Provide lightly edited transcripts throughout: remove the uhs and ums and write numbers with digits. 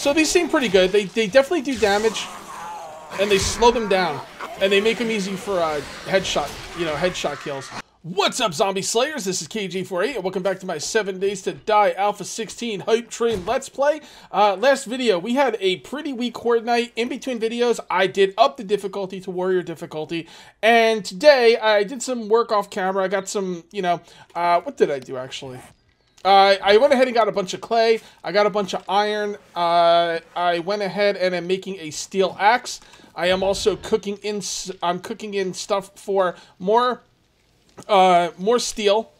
So these seem pretty good. They definitely do damage, and they slow them down, and they make them easy for headshot kills. What's up, Zombie Slayers? This is KG48, and welcome back to my 7 Days to Die Alpha 16 Hype Train Let's Play. Last video, we had a pretty weak Horde night. In between videos, I did up the difficulty to Warrior difficulty, and today, I did some work off camera. I got some, what did I do, actually? I went ahead and got a bunch of clay. I got a bunch of iron. I went ahead and am making a steel axe. I am also cooking in, stuff for more steel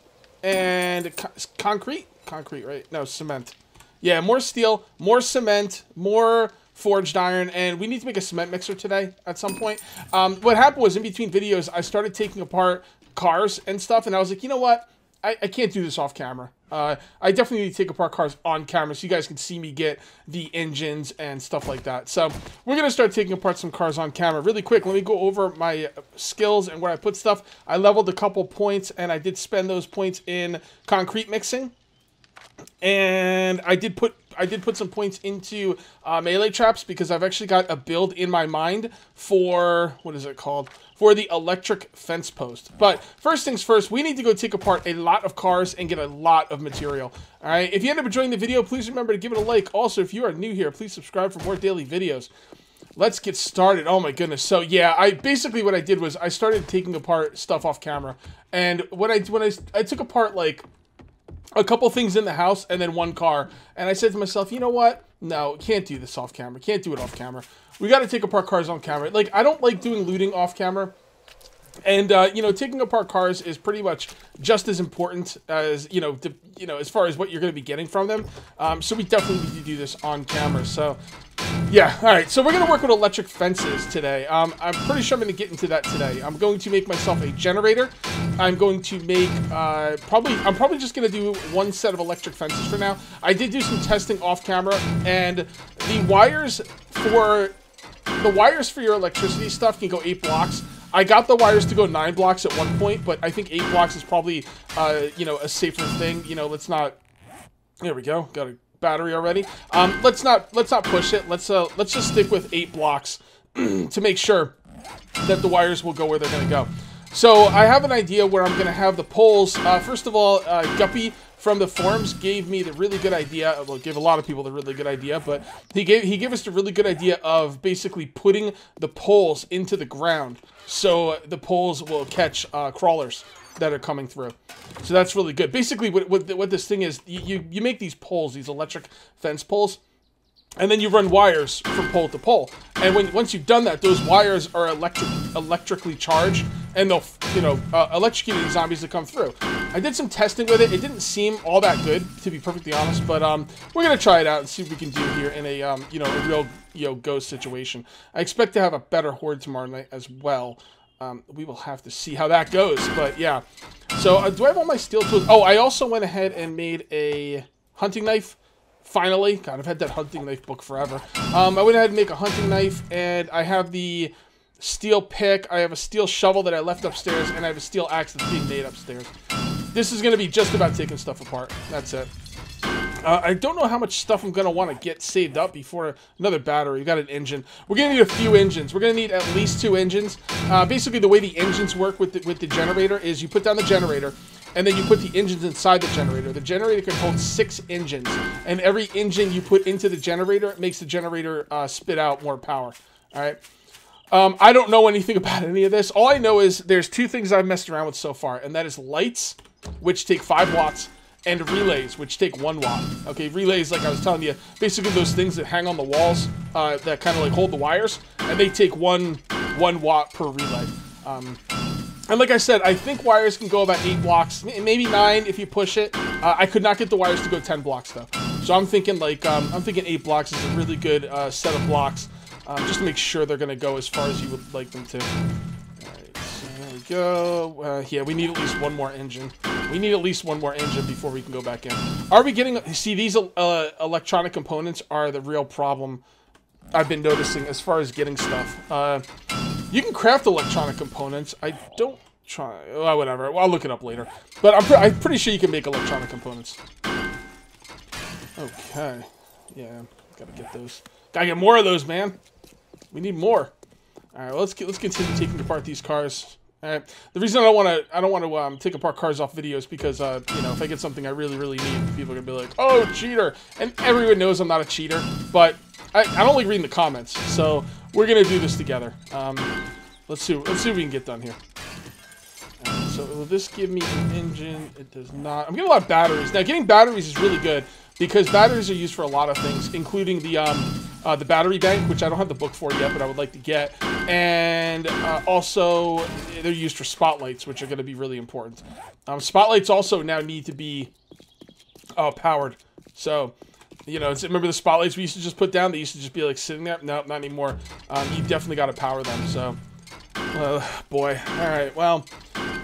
and concrete, right? No, cement. Yeah, more steel, more cement, more forged iron, and we need to make a cement mixer today at some point. What happened was in between videos, I started taking apart cars and stuff, and I was like, you know what? I can't do this off camera. I definitely need to take apart cars on camera so you guys can see me get the engines and stuff like that. So we're going to start taking apart some cars on camera. Really quick, let me go over my skills and where I put stuff. I leveled a couple points, and I did spend those points in concrete mixing. And I did put some points into melee traps because I've actually got a build in my mind for, what is it called? For the electric fence post. But first things first, we need to go take apart a lot of cars and get a lot of material. All right, if you end up enjoying the video, please remember to give it a like. Also, if you are new here, please subscribe for more daily videos. Let's get started. Oh my goodness. So yeah, basically what I did was I started taking apart stuff off camera. And when I took apart like a couple things in the house and then one car, and I said to myself, you know what? No, can't do this off camera. Can't do it off camera. We got to take apart cars on camera. Like, I don't like doing looting off camera. And, taking apart cars is pretty much just as important as, as far as what you're going to be getting from them. So we definitely need to do this on camera. So, yeah. All right. So we're going to work with electric fences today. I'm pretty sure I'm going to get into that today. I'm going to make myself a generator. I'm going to make, I'm probably just going to do one set of electric fences for now. I did do some testing off camera, and the wires for your electricity stuff can go 8 blocks. I got the wires to go 9 blocks at one point, but I think 8 blocks is probably, a safer thing. Let's not. There we go. Got a battery already. Let's not push it. Let's just stick with 8 blocks to make sure that the wires will go where they're gonna go. So I have an idea where I'm gonna have the poles. First of all, Guppy from the forums gave me the really good idea. Well, gave a lot of people the really good idea, but he gave us the really good idea of basically putting the poles into the ground so the poles will catch crawlers that are coming through. So that's really good. Basically, what this thing is, you make these poles, these electric fence poles, and then you run wires from pole to pole. And once you've done that, those wires are electrically charged, and they'll, electrocute these zombies that come through. I did some testing with it. It didn't seem all that good, to be perfectly honest, but we're gonna try it out and see what we can do here in a, a real, ghost situation. I expect to have a better horde tomorrow night as well. We will have to see how that goes, but yeah. So, do I have all my steel tools? Oh, I also went ahead and made a hunting knife. Finally. God, I've had that hunting knife book forever. I went ahead and make a hunting knife, and I have the steel pick, I have a steel shovel that I left upstairs, and I have a steel axe that's being made upstairs. This is going to be just about taking stuff apart. That's it. I don't know how much stuff I'm going to want to get saved up before another battery. We got an engine. We're going to need a few engines. We're going to need at least 2 engines. Basically, the way the engines work with the generator is you put down the generator, and then you put the engines inside the generator. The generator can hold 6 engines, and every engine you put into the generator makes the generator spit out more power. All right. I don't know anything about any of this. All I know is there's 2 things I've messed around with so far, and that is lights, which take 5 watts, and relays, which take 1 watt. Okay, relays, like I was telling you, basically those things that hang on the walls that kind of like hold the wires, and they take 1 watt per relay. And like I said, I think wires can go about 8 blocks, maybe 9 if you push it. I could not get the wires to go 10 blocks though. So I'm thinking like, I'm thinking 8 blocks is a really good set of blocks, just to make sure they're gonna go as far as you would like them to. Alright, so there we go. Yeah, we need at least 1 more engine. We need at least 1 more engine before we can go back in. Are we getting... See, these electronic components are the real problem I've been noticing as far as getting stuff. You can craft electronic components. I don't try... Well, whatever. Well, I'll look it up later. But I'm pretty sure you can make electronic components. Okay. Yeah. Gotta get those. Gotta get more of those, man. We need more. All right, well, let's continue taking apart these cars. All right. The reason I don't want to take apart cars off videos because you know, if I get something I really need, people are gonna be like, "Oh, cheater!" And everyone knows I'm not a cheater, but I don't like reading the comments, so we're gonna do this together. Let's see what we can get done here. So will this give me an engine? It does not. I'm getting a lot of batteries. Now, getting batteries is really good because batteries are used for a lot of things, including the battery bank, which I don't have the book for yet, but I would like to get. And also, they're used for spotlights, which are going to be really important. Spotlights also now need to be powered. So, you know, remember the spotlights we used to just put down? They used to just be like sitting there. No, not anymore. You definitely got to power them. So, boy. All right. Well.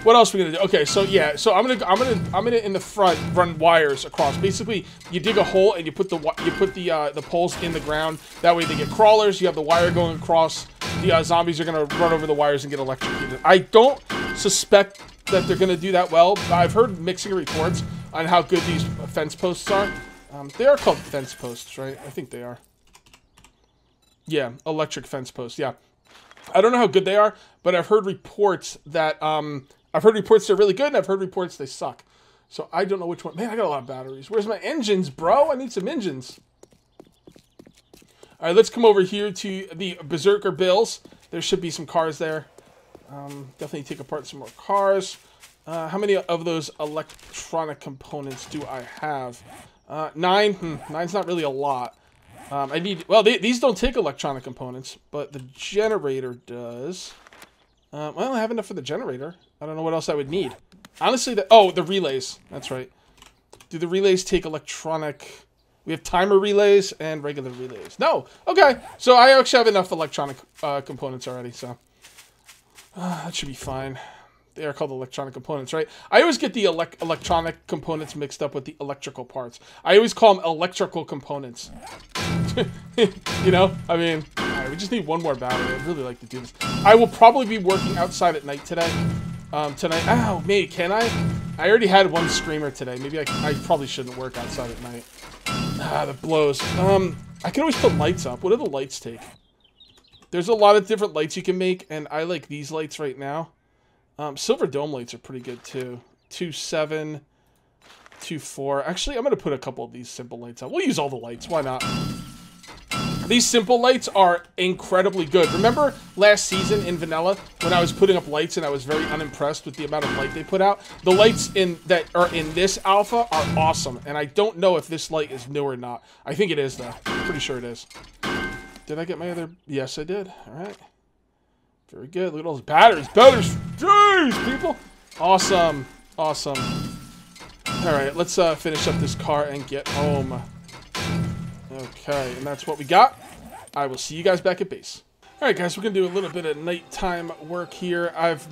What else are we gonna do? Okay, so yeah, so I'm gonna in the front run wires across. Basically, you dig a hole and you put the poles in the ground. That way they get crawlers. You have the wire going across. The zombies are gonna run over the wires and get electrocuted. I don't suspect that they're gonna do that well. I've heard mixing reports on how good these fence posts are. They are called fence posts, right? I think they are. Yeah, electric fence posts. Yeah, I don't know how good they are, but I've heard reports that I've heard reports they're really good, and I've heard reports they suck. So I don't know which one. Man, I got a lot of batteries. Where's my engines, bro? I need some engines. All right, let's come over here to the Berserker Bills. There should be some cars there. Definitely take apart some more cars. How many of those electronic components do I have? 9. Nine's not really a lot. I need... Well, these don't take electronic components, but the generator does. Well, I have enough for the generator. I don't know what else I would need. Honestly, the relays. That's right. Do the relays take electronic... We have timer relays and regular relays. No! Okay, so I actually have enough electronic components already, so... that should be fine. They are called electronic components, right? I always get the electronic components mixed up with the electrical parts. I always call them electrical components. You know? I mean... Alright, we just need one more battery. I'd really like to do this. I will probably be working outside at night today. Tonight. Ow, mate, can I? I already had one screamer today. Maybe I probably shouldn't work outside at night. Ah, that blows. I can always put lights up. What do the lights take? There's a lot of different lights you can make, and I like these lights right now. Silver dome lights are pretty good, too. 2.7, 2.4. Actually, I'm going to put a couple of these simple lights up. We'll use all the lights. Why not? These simple lights are incredibly good. Remember last season in Vanilla when I was putting up lights and I was very unimpressed with the amount of light they put out? The lights that are in this alpha are awesome, and I don't know if this light is new or not. I think it is, though. I'm pretty sure it is. Did I get my other... Yes, I did. All right. Very good. Look at all those batteries. Batteries! Jeez, people! Awesome. Awesome. All right, let's finish up this car and get home. Okay, and that's what we got. I will see you guys back at base. Alright guys, we're gonna do a little bit of nighttime work here. I've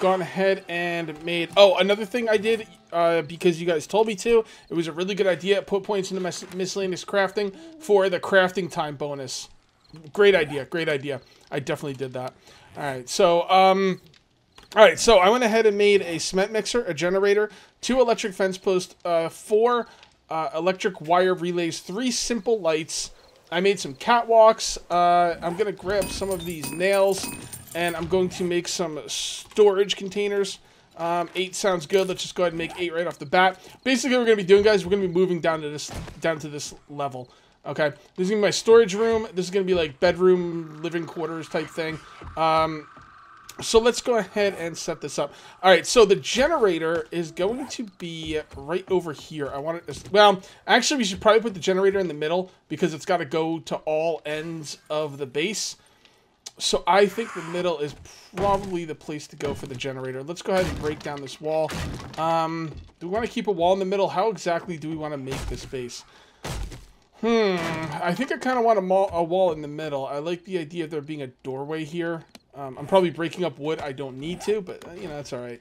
gone ahead and made... Oh, another thing I did, because you guys told me to, it was a really good idea. Put points into my miscellaneous crafting for the crafting time bonus. Great idea, great idea. I definitely did that. Alright, so, I went ahead and made a cement mixer, a generator, 2 electric fence posts, 4 electric wire relays, 3 simple lights. I made some catwalks. I'm going to grab some of these nails, and I'm going to make some storage containers. 8 sounds good. Let's just go ahead and make 8 right off the bat. Basically, what we're going to be doing, guys, we're going to be moving down to this level. Okay, this is going to be my storage room. This is going to be like bedroom, living quarters type thing. So let's go ahead and set this up. All right, so the generator is going to be right over here. I want it. Well, actually, we should probably put the generator in the middle because it's got to go to all ends of the base. So I think the middle is probably the place to go for the generator. Let's go ahead and break down this wall. Do we want to keep a wall in the middle? How exactly do we want to make this base? I think I kind of want a wall in the middle. I like the idea of there being a doorway here. I'm probably breaking up wood. I don't need to, but, you know, that's all right.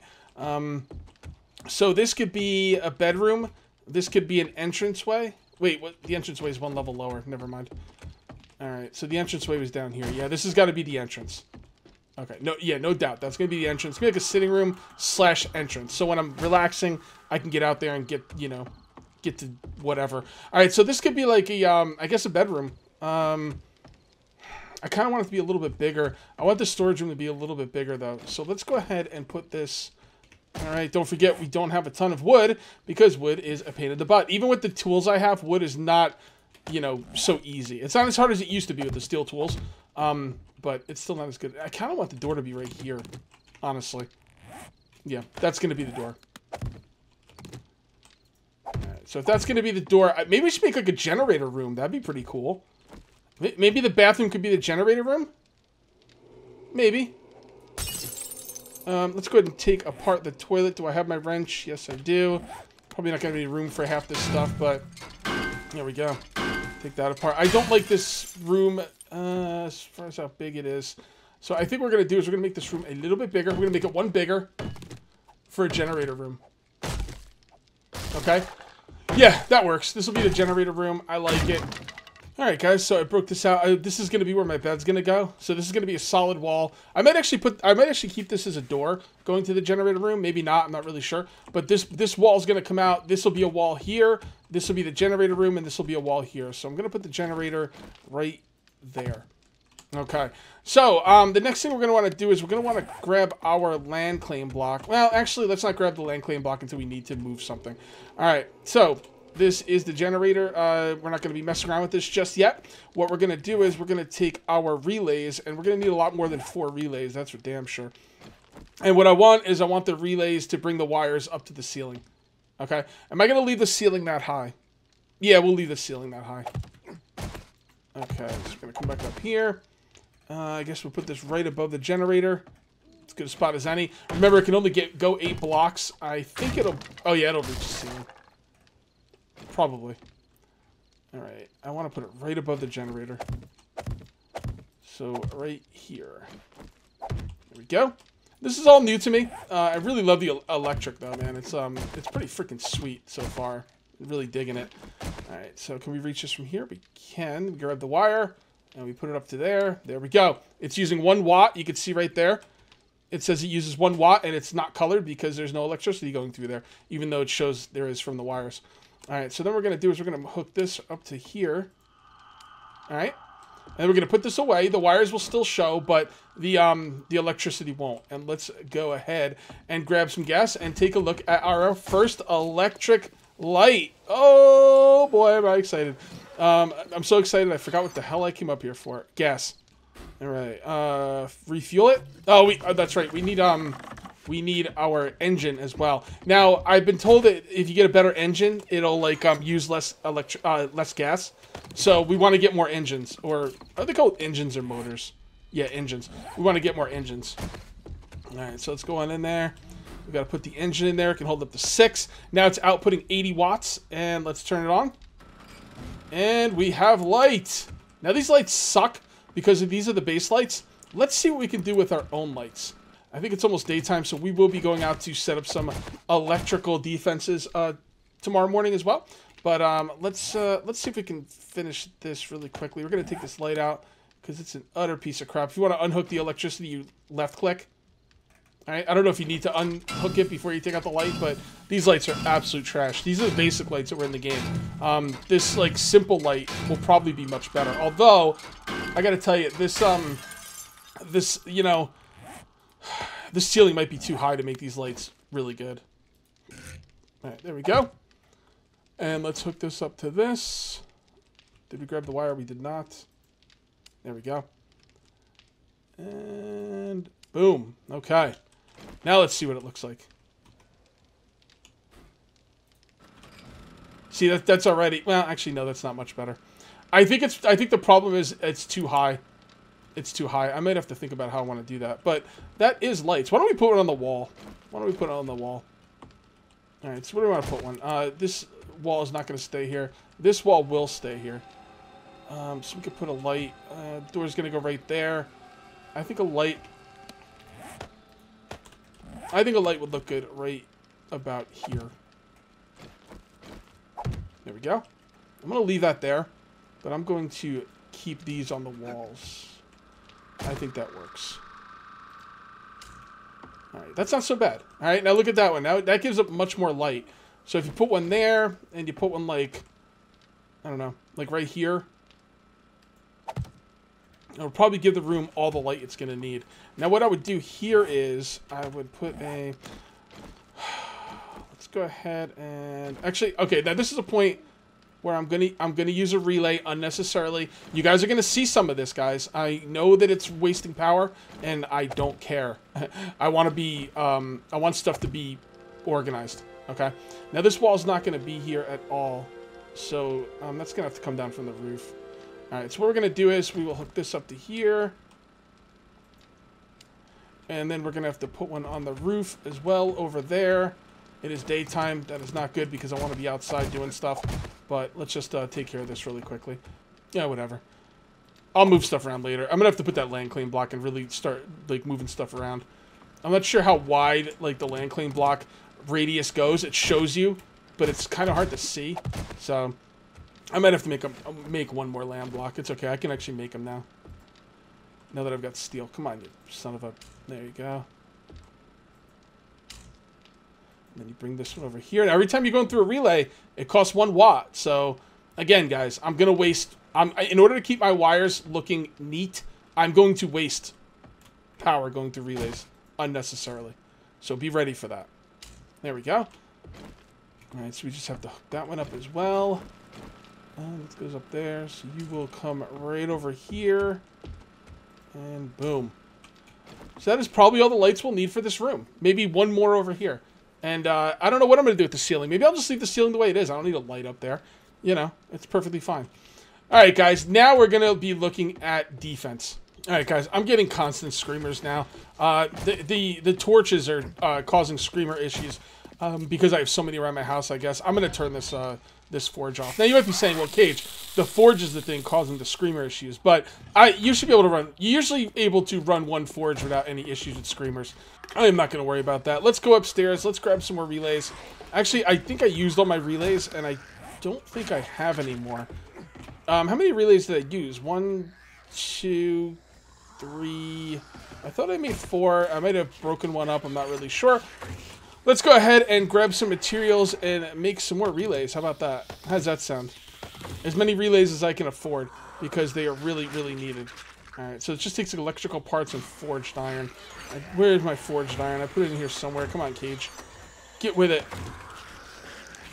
So this could be a bedroom. This could be an entranceway. Wait, what? The entranceway is one level lower. Never mind. All right, so the entranceway was down here. Yeah, this has got to be the entrance. Okay, no doubt. That's going to be the entrance. It's going to be like a sitting room / entrance. So when I'm relaxing, I can get out there and get, you know, get to whatever. All right, so this could be like a, I guess a bedroom. I kind of want it to be a little bit bigger. I want the storage room to be a little bit bigger, though. So let's go ahead and put this... All right, don't forget, we don't have a ton of wood because wood is a pain in the butt. Even with the tools I have, wood is not, you know, so easy. It's not as hard as it used to be with the steel tools, but it's still not as good. I kind of want the door to be right here, honestly. Yeah, that's going to be the door. All right, so if that's going to be the door, maybe we should make like a generator room. That'd be pretty cool. Maybe the bathroom could be the generator room? Maybe. Let's go ahead and take apart the toilet. Do I have my wrench? Yes, I do. Probably not going to be room for half this stuff, but there we go. Take that apart. I don't like this room as far as how big it is. So I think what we're going to do is we're going to make this room a little bit bigger. We're going to make it one bigger for a generator room. Okay? Yeah, that works. This will be the generator room. I like it. All right, guys, so I broke this out. This is going to be where my bed's going to go. So this is going to be a solid wall. I might actually keep this as a door going to the generator room. Maybe not. I'm not really sure. But this wall is going to come out. This will be a wall here. This will be the generator room, and this will be a wall here. So I'm going to put the generator right there. Okay. So the next thing we're going to want to do is we're going to want to grab our land claim block. Well, actually, let's not grab the land claim block until we need to move something. All right. So... this is the generator. We're not going to be messing around with this just yet. What we're going to do is we're going to take our relays, and we're going to need a lot more than 4 relays. That's for damn sure. And what I want is I want the relays to bring the wires up to the ceiling. Okay? Am I going to leave the ceiling that high? Yeah, we'll leave the ceiling that high. Okay, so we're going to come back up here. I guess we'll put this right above the generator. It's as good a spot as any. Remember, it can only go 8 blocks. I think it'll... oh, yeah, it'll reach the ceiling. Probably. Alright, I want to put it right above the generator. So, right here. There we go. This is all new to me. I really love the electric, though, man. It's pretty freaking sweet so far. I'm really digging it. Alright, so can we reach this from here? We can. We grab the wire, and we put it up to there. There we go. It's using 1 watt. You can see right there. It says it uses 1 watt, and it's not colored because there's no electricity going through there, even though it shows there is from the wires. Alright, so then what we're going to do is we're going to hook this up to here. Alright. And we're going to put this away. The wires will still show, but the electricity won't. And let's go ahead and grab some gas and take a look at our first electric light. Oh, boy, am I excited. I'm so excited I forgot what the hell I came up here for. Gas. Alright, refuel it? Oh, that's right. We need our engine as well. Now, I've been told that if you get a better engine, it'll like use less gas. So we want to get more engines, or are they called engines or motors? Yeah, engines. We want to get more engines. All right, so let's go on in there. We got to put the engine in there. It can hold up to 6. Now it's outputting 80 watts, and let's turn it on. And we have light. Now these lights suck because these are the base lights. Let's see what we can do with our own lights. I think it's almost daytime, so we will be going out to set up some electrical defenses tomorrow morning as well. But let's see if we can finish this really quickly. We're going to take this light out because it's an utter piece of crap. If you want to unhook the electricity, you left-click. All right? I don't know if you need to unhook it before you take out the light, but these lights are absolute trash. These are the basic lights that were in the game. This like simple light will probably be much better. Although, I got to tell you, this ceiling might be too high to make these lights really good. Alright, there we go. And let's hook this up to this. Did we grab the wire? We did not. There we go. And boom. Okay. Now let's see what it looks like. See, that's already... well, actually, no, that's not much better. I think the problem is it's too high. It's too high. I might have to think about how I want to do that. But that is lights. Why don't we put it on the wall? Why don't we put it on the wall? Alright, so where do we want to put one? This wall is not going to stay here. This wall will stay here. So we could put a light. The door's going to go right there. I think a light would look good right about here. There we go. I'm going to leave that there. But I'm going to keep these on the walls. I think that works. Alright, that's not so bad. Alright, now look at that one. Now that gives up much more light. So if you put one there, and you put one like, I don't know, like right here. It'll probably give the room all the light it's going to need. Now, what I would do here is I would put a... Let's go ahead and... Actually, okay, now this is a point where I'm gonna use a relay unnecessarily. You guys are gonna see some of this, guys. I know that it's wasting power, and I don't care. I want to be, I want stuff to be organized. Okay. Now this wall's not gonna be here at all, so that's gonna have to come down from the roof. All right. So what we're gonna do is we will hook this up to here, and then we're gonna have to put one on the roof as well over there. It is daytime. That is not good because I want to be outside doing stuff. But let's just take care of this really quickly. Yeah, whatever. I'll move stuff around later. I'm going to have to put that land claim block and really start like moving stuff around. I'm not sure how wide like the land claim block radius goes. It shows you, but it's kind of hard to see. So I might have to make one more land block. It's okay. I can actually make them now. Now that I've got steel. Come on, you son of a... There you go. And then you bring this one over here. Now, every time you're going through a relay, it costs 1 watt. So, again, guys, I'm going to waste... in order to keep my wires looking neat, I'm going to waste power going through relays unnecessarily. So, be ready for that. There we go. All right, so we just have to hook that one up as well. It goes up there. So, you will come right over here. And boom. So, that is probably all the lights we'll need for this room. Maybe one more over here. And I don't know what I'm going to do with the ceiling. Maybe I'll just leave the ceiling the way it is. I don't need a light up there. You know, it's perfectly fine. All right, guys. Now we're going to be looking at defense. All right, guys. I'm getting constant screamers now. The torches are causing screamer issues because I have so many around my house, I guess. I'm going to turn this forge off. Now, you might be saying, well, Cage, the forge is the thing causing the screamer issues. But you should be able to run... You're usually able to run one forge without any issues with screamers. I am not going to worry about that. Let's go upstairs. Let's grab some more relays. Actually, I think I used all my relays, and I don't think I have any more. How many relays did I use? 1, 2, 3... I thought I made 4. I might have broken one up. I'm not really sure. Let's go ahead and grab some materials and make some more relays. How about that? How does that sound? As many relays as I can afford, because they are really, really needed. Alright, so it just takes electrical parts and forged iron. Where is my forged iron? I put it in here somewhere. Come on, Cage. Get with it.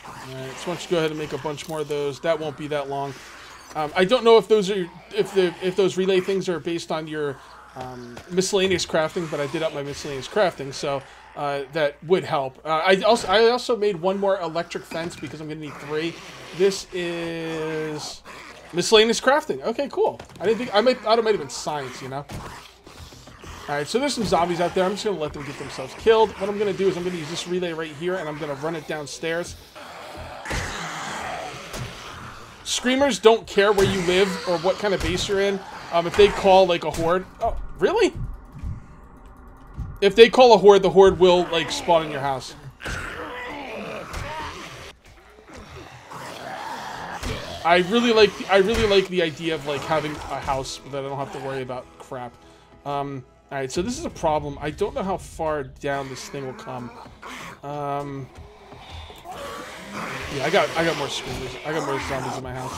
Alright, so why don't you go ahead and make a bunch more of those. That won't be that long. I don't know if those are if those relay things are based on your miscellaneous crafting, but I did up my miscellaneous crafting, so that would help. I also made one more electric fence because I'm going to need 3. This is miscellaneous crafting. Okay, cool. I didn't think I thought it might have been science, you know. All right, so there's some zombies out there. I'm just going to let them get themselves killed. What I'm going to do is I'm going to use this relay right here, and I'm going to run it downstairs. Screamers don't care where you live or what kind of base you're in. If they call, like, a horde... Oh, really? If they call a horde, the horde will, like, spawn in your house. I really like the idea of, like, having a house that I don't have to worry about crap. Alright, so this is a problem. I don't know how far down this thing will come. Yeah, I got more screamers. I got more zombies in my house.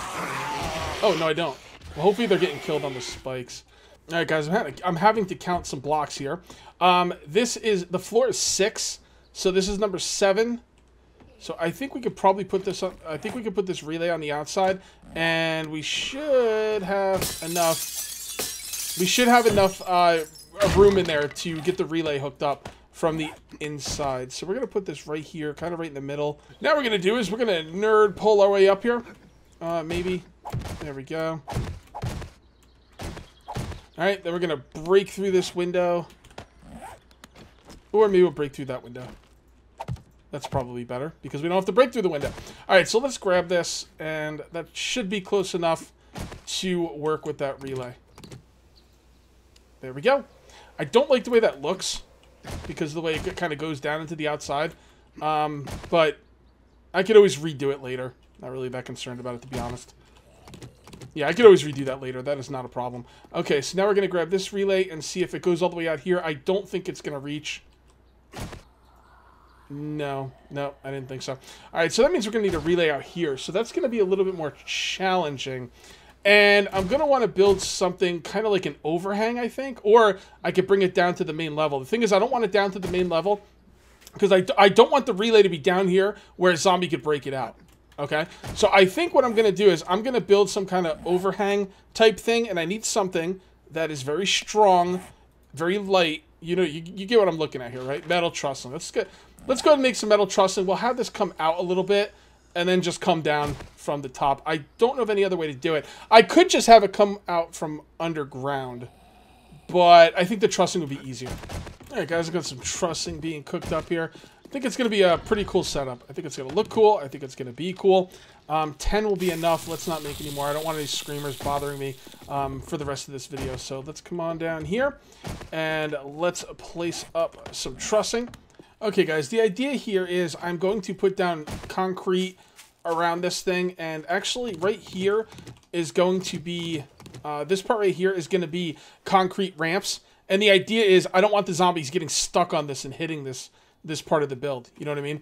Oh, no, I don't. Well, hopefully they're getting killed on the spikes. Alright, guys, I'm having to count some blocks here. The floor is 6, so this is number 7. So I think we could probably put this on, I think we could put this relay on the outside, and we should have enough, room in there to get the relay hooked up from the inside. So we're going to put this right here, kind of right in the middle. Now what we're going to do is we're going to nerd pull our way up here. Maybe. There we go. Alright, then we're going to break through this window. Or maybe we'll break through that window. That's probably better, because we don't have to break through the window. Alright, so let's grab this, and that should be close enough to work with that relay. There we go. I don't like the way that looks, because of the way it kind of goes down into the outside. But I could always redo it later. Not really that concerned about it, to be honest. Yeah, I could always redo that later. That is not a problem. Okay, so now we're going to grab this relay and see if it goes all the way out here. I don't think it's going to reach. No, I didn't think so. All right, so that means we're going to need a relay out here. So that's going to be a little bit more challenging. And I'm going to want to build something kind of like an overhang, I think. Or I could bring it down to the main level. The thing is, I don't want it down to the main level because I don't want the relay to be down here where a zombie could break it out. Okay? So I think what I'm going to do is I'm going to build some kind of overhang type thing. And I need something that is very strong, very light. You know, you get what I'm looking at here, right? Metal trussing. Let's go ahead and make some metal trussing. We'll have this come out a little bit. And then just come down from the top. I don't know of any other way to do it. I could just have it come out from underground. But I think the trussing would be easier. Alright guys, I've got some trussing being cooked up here. I think it's going to be a pretty cool setup. I think it's going to look cool. I think it's going to be cool. 10 will be enough. Let's not make any more. I don't want any screamers bothering me for the rest of this video. So let's come on down here. And let's place up some trussing. Okay, guys, the idea here is I'm going to put down concrete around this thing, and actually right here is going to be, this part right here is going to be concrete ramps, and the idea is I don't want the zombies getting stuck on this and hitting this part of the build, you know what I mean?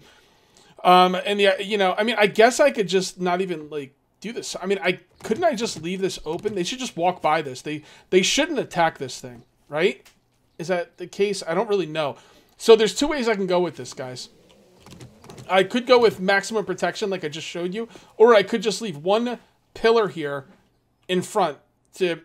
And you know, I mean, I guess I could just not even, like, do this. I mean, couldn't I just leave this open? They should just walk by this. They shouldn't attack this thing, right? Is that the case? I don't really know. So there's two ways I can go with this, guys. I could go with maximum protection like I just showed you, or I could just leave one pillar here in front to,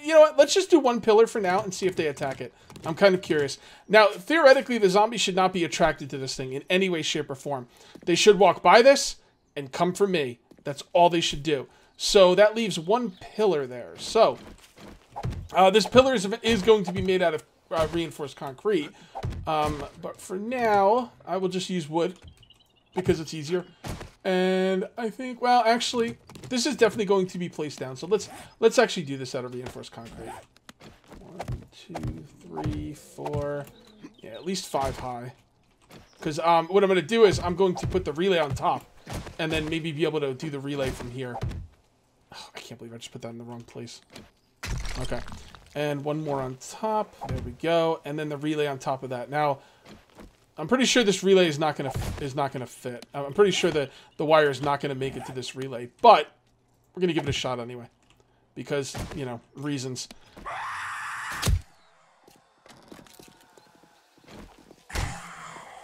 you know what, let's just do one pillar for now and see if they attack it. I'm kind of curious. Now, theoretically, the zombies should not be attracted to this thing in any way, shape, or form. They should walk by this and come for me. That's all they should do. So that leaves one pillar there. So this pillar is going to be made out of reinforced concrete, but for now I will just use wood because it's easier. And I think, well, actually this is definitely going to be placed down, so let's actually do this out of reinforced concrete. 1, 2, 3, 4, yeah, at least 5 high, because what I'm going to do is I'm going to put the relay on top and then maybe be able to do the relay from here. Oh, I can't believe I just put that in the wrong place. Okay. And one more on top. There we go. And then the relay on top of that. Now, I'm pretty sure this relay is not gonna fit. I'm pretty sure that the wire is not gonna make it to this relay, but we're gonna give it a shot anyway, because, you know, reasons.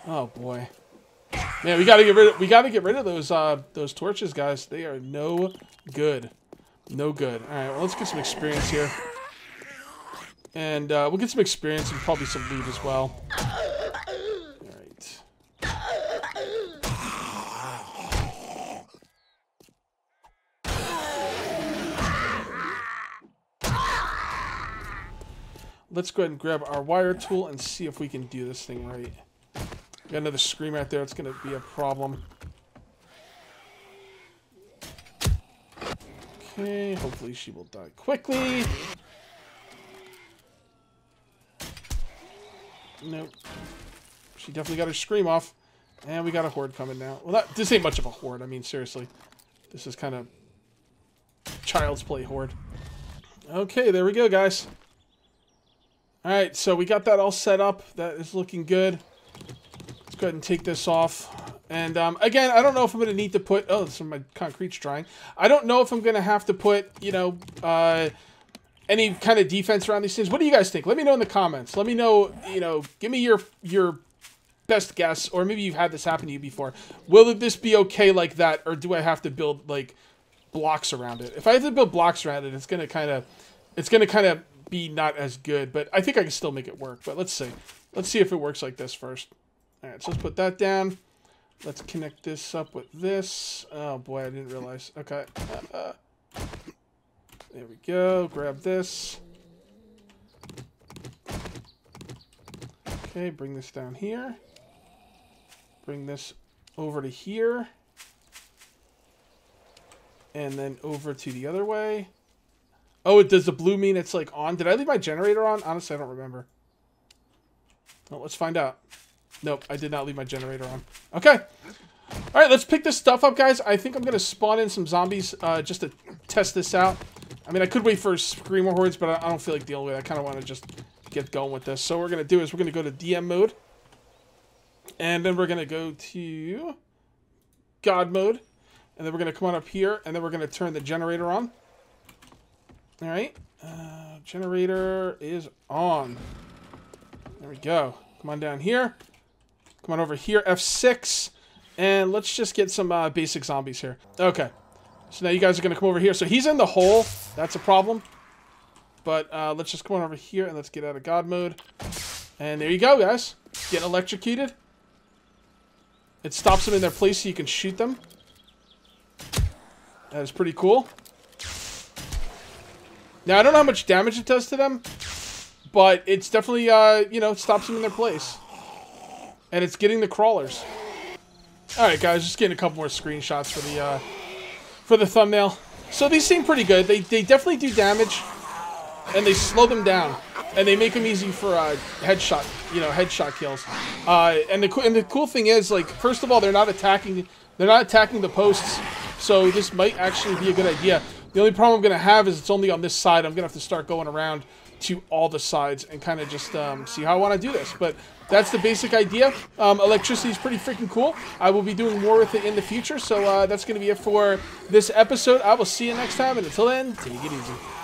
Oh boy, man, we gotta get rid of those torches, guys. They are no good, no good. All right, well, let's get some experience here. And we'll get some experience and probably some loot as well. Alright. Let's go ahead and grab our wire tool and see if we can do this thing right. Got another scream right there. It's going to be a problem. Okay, hopefully she will die quickly. Nope. She definitely got her scream off. And we got a horde coming now. Well, this ain't much of a horde. I mean, seriously. This is kind of child's play horde. Okay, there we go, guys. Alright, so we got that all set up. That is looking good. Let's go ahead and take this off. And, again, I don't know if I'm going to need to put... Oh, some of my concrete's drying. I don't know if I'm going to have to put, you know, any kind of defense around these things. What do you guys think? Let me know in the comments. Let me know, you know, give me your best guess, or maybe you've had this happen to you before. Will this be okay like that, or do I have to build, like, blocks around it? If I have to build blocks around it, it's gonna kind of be not as good, but I think I can still make it work. But let's see. Let's see if it works like this first. Alright, so let's put that down. Let's connect this up with this. Oh boy, I didn't realize. Okay. There we go. Grab this. Okay, bring this down here. Bring this over to here. And then over to the other way. Oh, does the blue mean it's like on? Did I leave my generator on? Honestly, I don't remember. Well, let's find out. Nope, I did not leave my generator on. Okay. Alright, let's pick this stuff up, guys. I think I'm going to spawn in some zombies just to test this out. I mean, I could wait for screamer hordes, but I don't feel like dealing with it. I kind of want to just get going with this. So what we're going to do is we're going to go to DM mode. And then we're going to go to God mode. And then we're going to come on up here, and then we're going to turn the generator on. All right. Generator is on. There we go. Come on down here. Come on over here. F6. And let's just get some basic zombies here. Okay. So now you guys are going to come over here. So he's in the hole. That's a problem. But let's just come on over here and let's get out of God mode. And there you go, guys. Getting electrocuted. It stops them in their place so you can shoot them. That is pretty cool. Now, I don't know how much damage it does to them, but it's definitely, you know, stops them in their place. And it's getting the crawlers. Alright, guys, just getting a couple more screenshots for the thumbnail. So these seem pretty good. They definitely do damage, and they slow them down. And they make them easy for headshot, you know, headshot kills. And the cool thing is, like, first of all, they're not attacking the posts, so this might actually be a good idea. The only problem I'm gonna have is it's only on this side. I'm gonna have to start going around to all the sides and kind of just see how I want to do this. But that's the basic idea. Electricity is pretty freaking cool. I will be doing more with it in the future. So that's gonna be it for this episode. I will see you next time, and until then, take it easy.